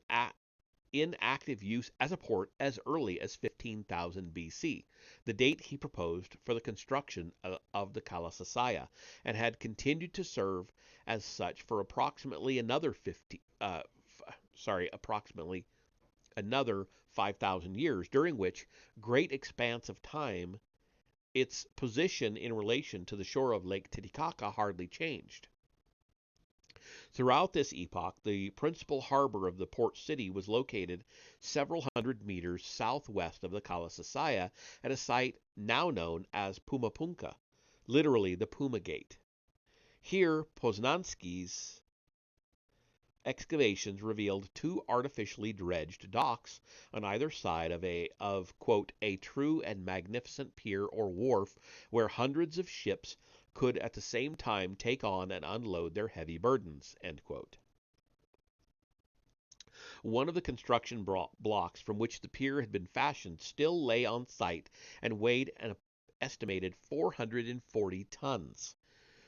in active use as a port as early as 15,000 BC, the date he proposed for the construction of the Kalasasaya, and had continued to serve as such for approximately another 5,000 years, during which great expanse of time its position in relation to the shore of Lake Titicaca hardly changed. Throughout this epoch, the principal harbor of the port city was located several hundred meters southwest of the Kalasasaya at a site now known as Pumapunka, literally the Puma Gate. Here, Poznański's excavations revealed two artificially dredged docks on either side of quote, a true and magnificent pier or wharf where hundreds of ships could at the same time take on and unload their heavy burdens, end quote. One of the construction blocks from which the pier had been fashioned still lay on site and weighed an estimated 440 tons.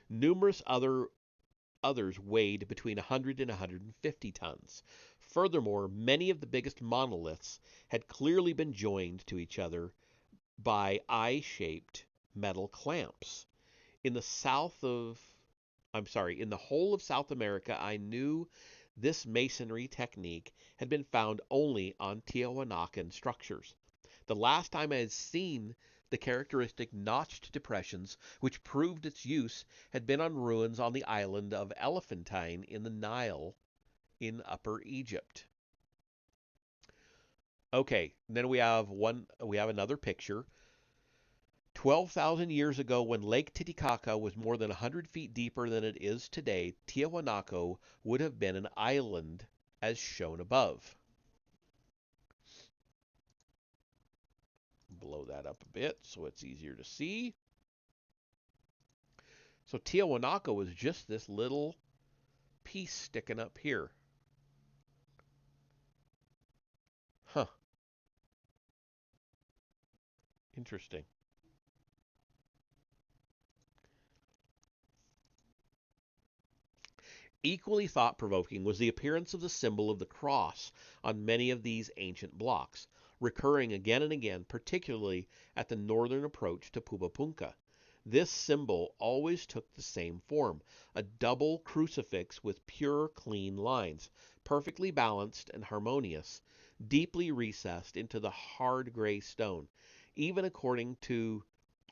Numerous others weighed between 100 and 150 tons. Furthermore, many of the biggest monoliths had clearly been joined to each other by eye-shaped metal clamps. In the whole of South America, I knew this masonry technique had been found only on Tiwanakan structures. The last time I had seen the characteristic notched depressions which proved its use had been on ruins on the island of Elephantine in the Nile in Upper Egypt. Okay, then we have another picture. 12,000 years ago, when Lake Titicaca was more than 100 feet deeper than it is today, Tiahuanaco would have been an island as shown above. Blow that up a bit so it's easier to see. So Tiahuanaco is just this little piece sticking up here. Huh, interesting. Equally thought-provoking was the appearance of the symbol of the cross on many of these ancient blocks, recurring again and again, particularly at the northern approach to Pumapunka. This symbol always took the same form, a double crucifix with pure, clean lines, perfectly balanced and harmonious, deeply recessed into the hard gray stone. Even according to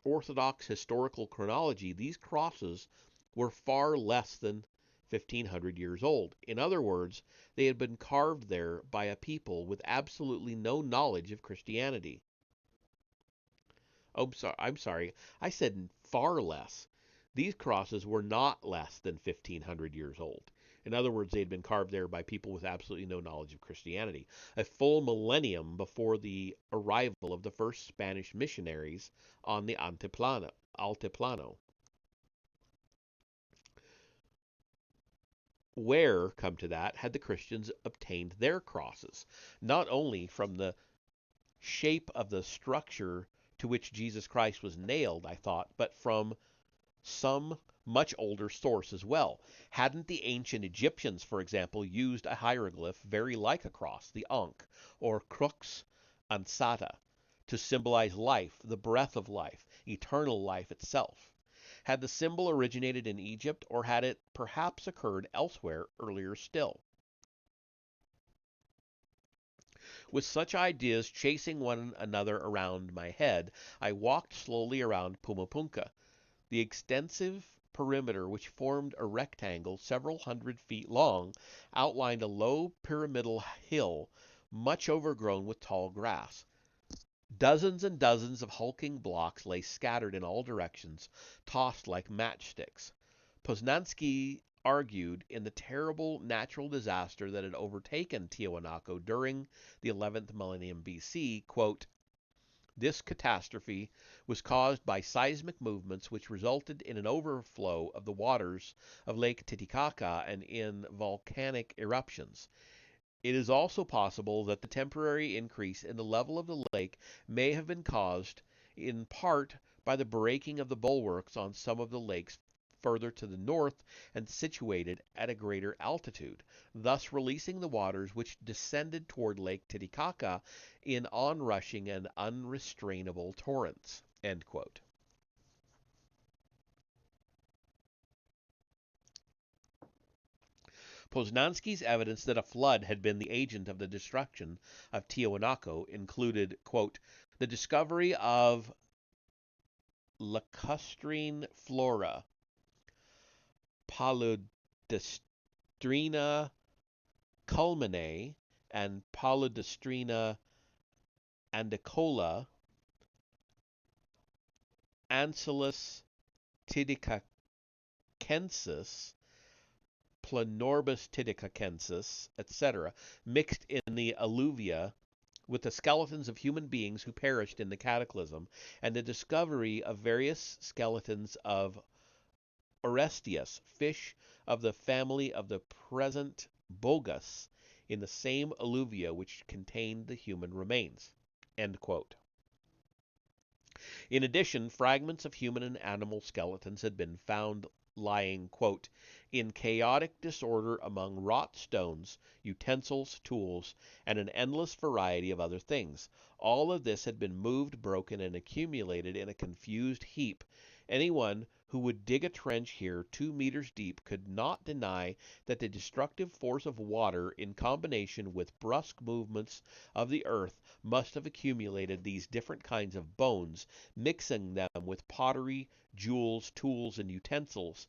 Orthodox historical chronology, these crosses were far less than 1,500 years old. In other words, they had been carved there by a people with absolutely no knowledge of Christianity. Oh, I'm sorry. I said far less. These crosses were not less than 1,500 years old. In other words, they had been carved there by people with absolutely no knowledge of Christianity. A full millennium before the arrival of the first Spanish missionaries on the Altiplano. Where, come to that, had the Christians obtained their crosses? Not only from the shape of the structure to which Jesus Christ was nailed, I thought, but from some much older source as well. Hadn't the ancient Egyptians, for example, used a hieroglyph very like a cross, the Ankh, or crux ansata, to symbolize life, the breath of life, eternal life itself? Had the symbol originated in Egypt, or had it perhaps occurred elsewhere earlier still? With such ideas chasing one another around my head, I walked slowly around Pumapunka. The extensive perimeter, which formed a rectangle several hundred feet long, outlined a low pyramidal hill, much overgrown with tall grass. Dozens and dozens of hulking blocks lay scattered in all directions, tossed like matchsticks. Poznansky argued in the terrible natural disaster that had overtaken Tiahuanaco during the 11th millennium BC, quote, "This catastrophe was caused by seismic movements which resulted in an overflow of the waters of Lake Titicaca and in volcanic eruptions. It is also possible that the temporary increase in the level of the lake may have been caused in part by the breaking of the bulwarks on some of the lakes further to the north and situated at a greater altitude, thus releasing the waters which descended toward Lake Titicaca in onrushing and unrestrainable torrents." End quote. Poznansky's evidence that a flood had been the agent of the destruction of Tiahuanaco included, quote, the discovery of lacustrine flora, Paludistrina culminae, and Paludistrina andicola, Ancellus titicacensis, Planorbis titicacensis, etc., mixed in the alluvia with the skeletons of human beings who perished in the cataclysm, and the discovery of various skeletons of Orestias, fish of the family of the present bogus, in the same alluvia which contained the human remains. End quote. In addition, fragments of human and animal skeletons had been found lying, quote, in chaotic disorder among wrought stones, utensils, tools, and an endless variety of other things. All of this had been moved, broken, and accumulated in a confused heap. Anyone who would dig a trench here 2 meters deep could not deny that the destructive force of water, in combination with brusque movements of the earth, must have accumulated these different kinds of bones, mixing them with pottery, jewels, tools, and utensils.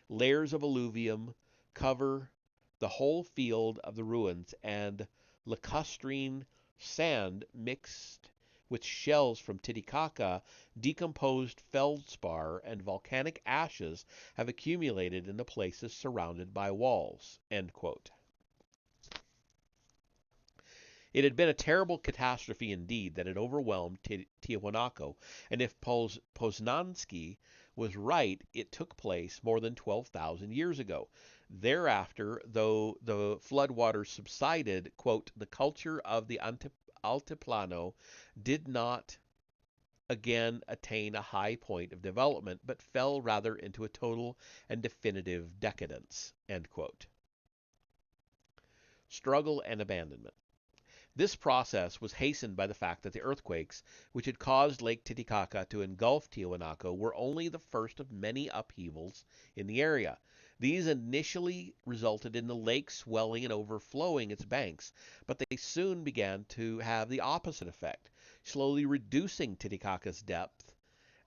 Layers of alluvium cover the whole field of the ruins, and lacustrine sand mixed with shells from Titicaca, decomposed feldspar, and volcanic ashes have accumulated in the places surrounded by walls. End quote. It had been a terrible catastrophe indeed that had overwhelmed Tiahuanaco, and if Poznansky was right, it took place more than 12,000 years ago. Thereafter, though the floodwaters subsided, quote, the culture of the Altiplano did not again attain a high point of development, but fell rather into a total and definitive decadence. End quote. Struggle and abandonment. This process was hastened by the fact that the earthquakes, which had caused Lake Titicaca to engulf Tiahuanaco, were only the first of many upheavals in the area. These initially resulted in the lake swelling and overflowing its banks, but they soon began to have the opposite effect, slowly reducing Titicaca's depth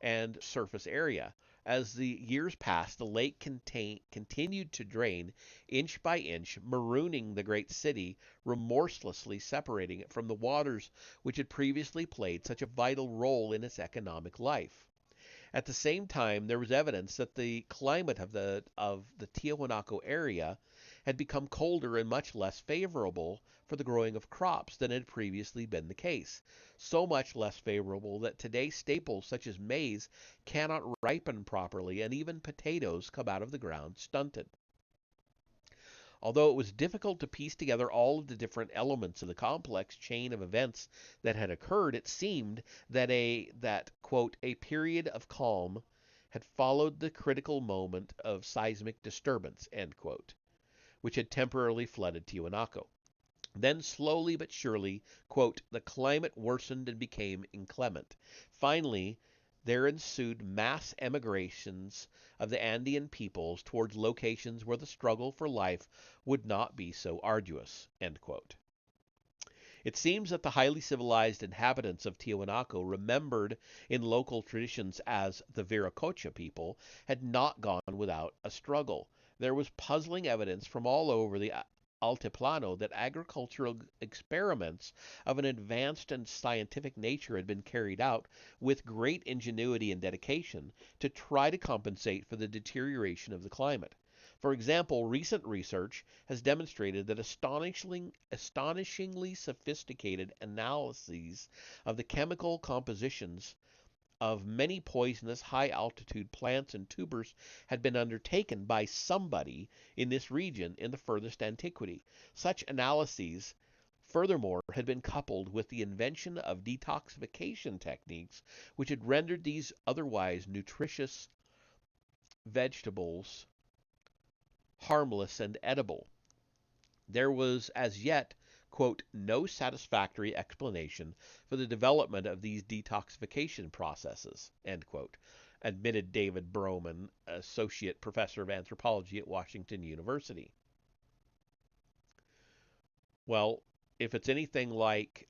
and surface area. As the years passed, the lake continued to drain inch by inch, marooning the great city, remorselessly separating it from the waters which had previously played such a vital role in its economic life. At the same time, there was evidence that the climate of the Tiahuanaco area had become colder and much less favorable for the growing of crops than had previously been the case. So much less favorable that today staples such as maize cannot ripen properly, and even potatoes come out of the ground stunted. Although it was difficult to piece together all of the different elements of the complex chain of events that had occurred, it seemed that quote a period of calm had followed the critical moment of seismic disturbance, end quote, which had temporarily flooded Tiwanaku. Then slowly but surely, quote, the climate worsened and became inclement. Finally, there ensued mass emigrations of the Andean peoples towards locations where the struggle for life would not be so arduous. End quote. It seems that the highly civilized inhabitants of Tiwanaku, remembered in local traditions as the Viracocha people, had not gone without a struggle. There was puzzling evidence from all over the Altiplano that agricultural experiments of an advanced and scientific nature had been carried out with great ingenuity and dedication to try to compensate for the deterioration of the climate. For example, recent research has demonstrated that astonishingly sophisticated analyses of the chemical compositions of many poisonous high-altitude plants and tubers had been undertaken by somebody in this region in the furthest antiquity. Such analyses, furthermore, had been coupled with the invention of detoxification techniques, which had rendered these otherwise nutritious vegetables harmless and edible. There was as yet, quote, no satisfactory explanation for the development of these detoxification processes, end quote, admitted David Broman, associate professor of anthropology at Washington University. Well, if it's anything like,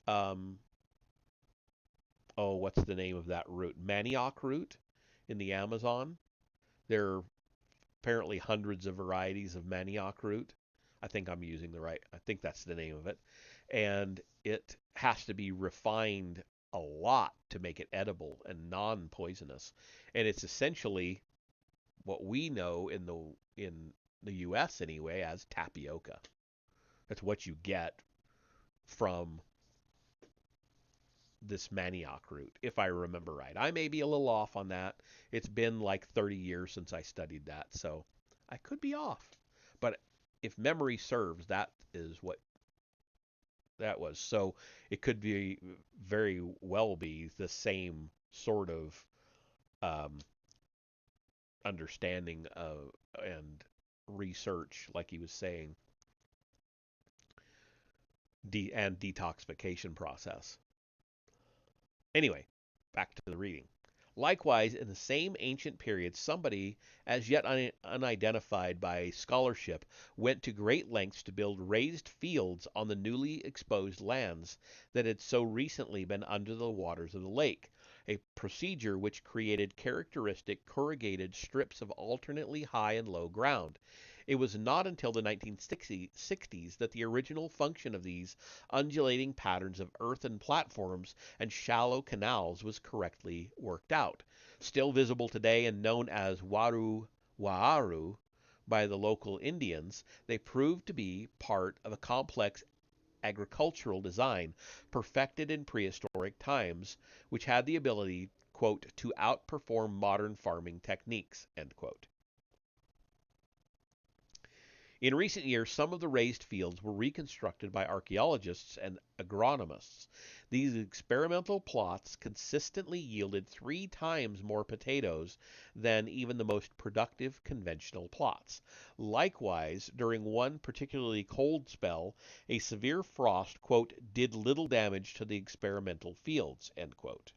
what's the name of that root? Manioc root in the Amazon. There are apparently hundreds of varieties of manioc root. I think I'm using the right, I think that's the name of it. And it has to be refined a lot to make it edible and non-poisonous. And it's essentially what we know in the US anyway as tapioca. That's what you get from this manioc root, if I remember right. I may be a little off on that. It's been like 30 years since I studied that, so I could be off. But if memory serves, that is what that was. So it could be very well be the same sort of um, understanding of and research, like he was saying, and detoxification process. Anyway, back to the reading. Likewise, in the same ancient period, somebody, as yet unidentified by scholarship, went to great lengths to build raised fields on the newly exposed lands that had so recently been under the waters of the lake, a procedure which created characteristic corrugated strips of alternately high and low ground. It was not until the 1960s that the original function of these undulating patterns of earthen platforms and shallow canals was correctly worked out. Still visible today and known as waru waaru by the local Indians, they proved to be part of a complex agricultural design perfected in prehistoric times, which had the ability, quote, to outperform modern farming techniques, end quote. In recent years, some of the raised fields were reconstructed by archaeologists and agronomists. These experimental plots consistently yielded 3 times more potatoes than even the most productive conventional plots. Likewise, during one particularly cold spell, a severe frost, quote, did little damage to the experimental fields, end quote.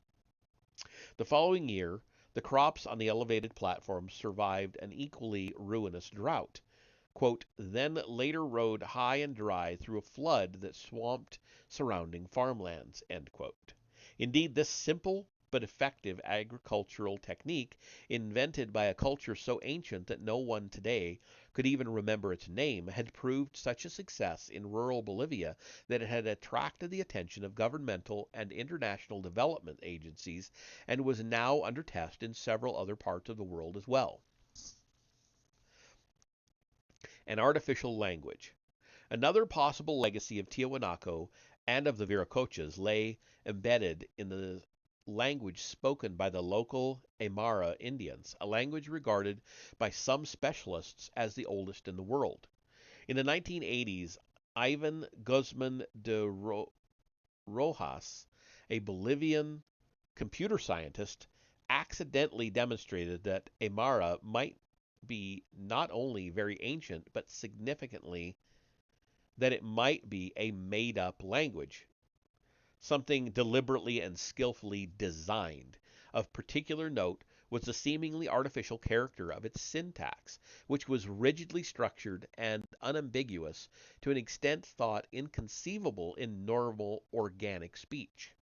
The following year, the crops on the elevated platforms survived an equally ruinous drought. Quote, then later rode high and dry through a flood that swamped surrounding farmlands, end quote. Indeed, this simple but effective agricultural technique, invented by a culture so ancient that no one today could even remember its name, had proved such a success in rural Bolivia that it had attracted the attention of governmental and international development agencies and was now under test in several other parts of the world as well. An artificial language. Another possible legacy of Tiahuanaco and of the Viracochas lay embedded in the language spoken by the local Aymara Indians, a language regarded by some specialists as the oldest in the world. In the 1980s, Ivan Guzman de Rojas, a Bolivian computer scientist, accidentally demonstrated that Aymara might be not only very ancient, but significantly that it might be a made up language, something deliberately and skillfully designed. Of particular note was the seemingly artificial character of its syntax, which was rigidly structured and unambiguous to an extent thought inconceivable in normal organic speech.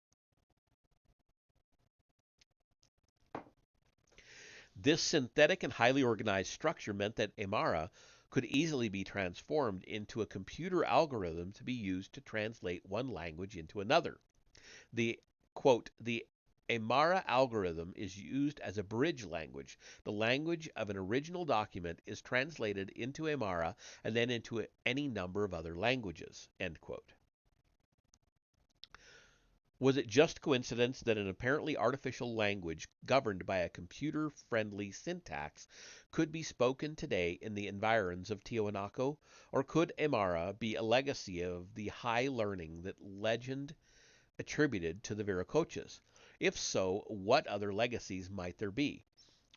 This synthetic and highly organized structure meant that Aymara could easily be transformed into a computer algorithm to be used to translate one language into another. The the Aymara algorithm is used as a bridge language. The language of an original document is translated into Aymara and then into any number of other languages. End quote. Was it just coincidence that an apparently artificial language governed by a computer-friendly syntax could be spoken today in the environs of Tiahuanaco, or could Aymara be a legacy of the high learning that legend attributed to the Viracochas? If so, what other legacies might there be?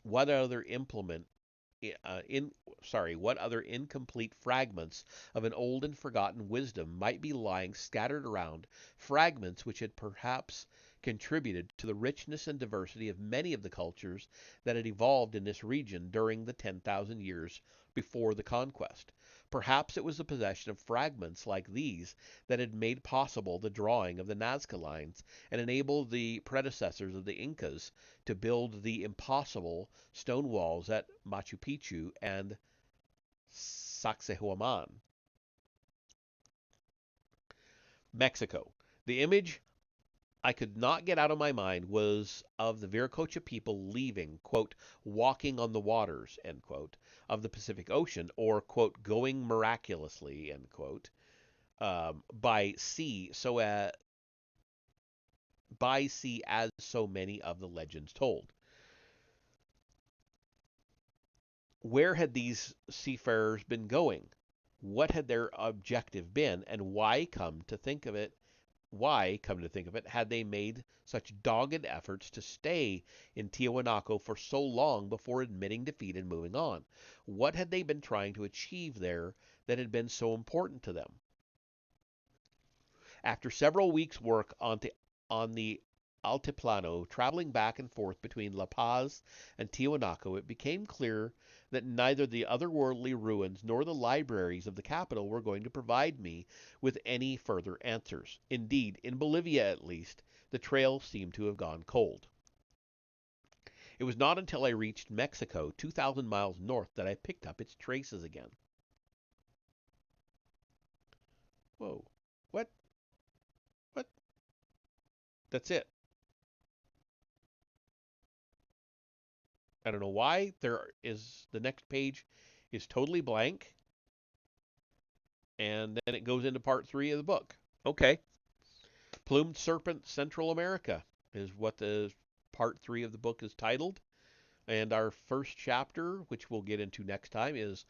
What other what other incomplete fragments of an old and forgotten wisdom might be lying scattered around, fragments which had perhaps contributed to the richness and diversity of many of the cultures that had evolved in this region during the 10,000 years before the conquest. Perhaps it was the possession of fragments like these that had made possible the drawing of the Nazca lines and enabled the predecessors of the Incas to build the impossible stone walls at Machu Picchu and Sacsayhuaman. Mexico. The image I could not get out of my mind was of the Viracocha people leaving, quote, walking on the waters, end quote, of the Pacific Ocean, or, quote, going miraculously, end quote, by sea, by sea as so many of the legends told. Where had these seafarers been going? What had their objective been, and why, come to think of it, why, come to think of it, had they made such dogged efforts to stay in Tiwanaku for so long before admitting defeat and moving on? What had they been trying to achieve there that had been so important to them? After several weeks' work on the Altiplano, traveling back and forth between La Paz and Tiwanaku, it became clear that neither the otherworldly ruins nor the libraries of the capital were going to provide me with any further answers. Indeed, in Bolivia at least, the trail seemed to have gone cold. It was not until I reached Mexico, 2,000 miles north, that I picked up its traces again. Whoa. What? What? That's it. I don't know why. The next page is totally blank, and then it goes into part 3 of the book. Okay. Plumed Serpent Central America is what the part 3 of the book is titled. And our first chapter, which we'll get into next time, is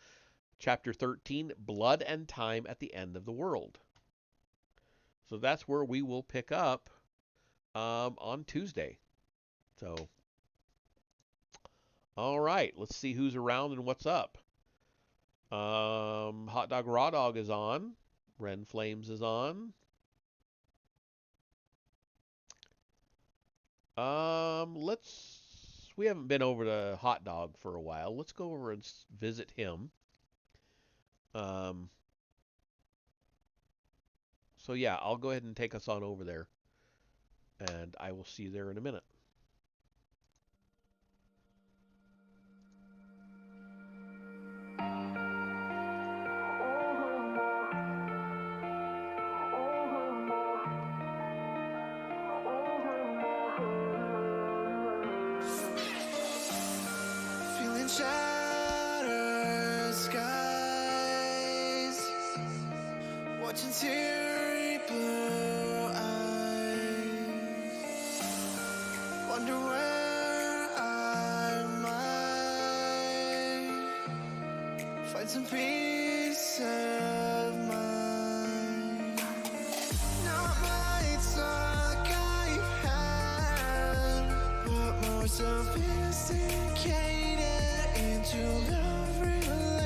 chapter 13, Blood and Time at the End of the World. So that's where we will pick up on Tuesday. So, all right, let's see who's around and what's up. Hot Dog Raw Dog is on. Ren Flames is on. We haven't been over to Hot Dog for a while. Let's go over and visit him. So yeah, I'll go ahead and take us on over there, and I will see you there in a minute. Shattered skies, watching teary blue eyes, wonder where I might find some peace of mind. Not lights like I've had, but more sophisticated into love real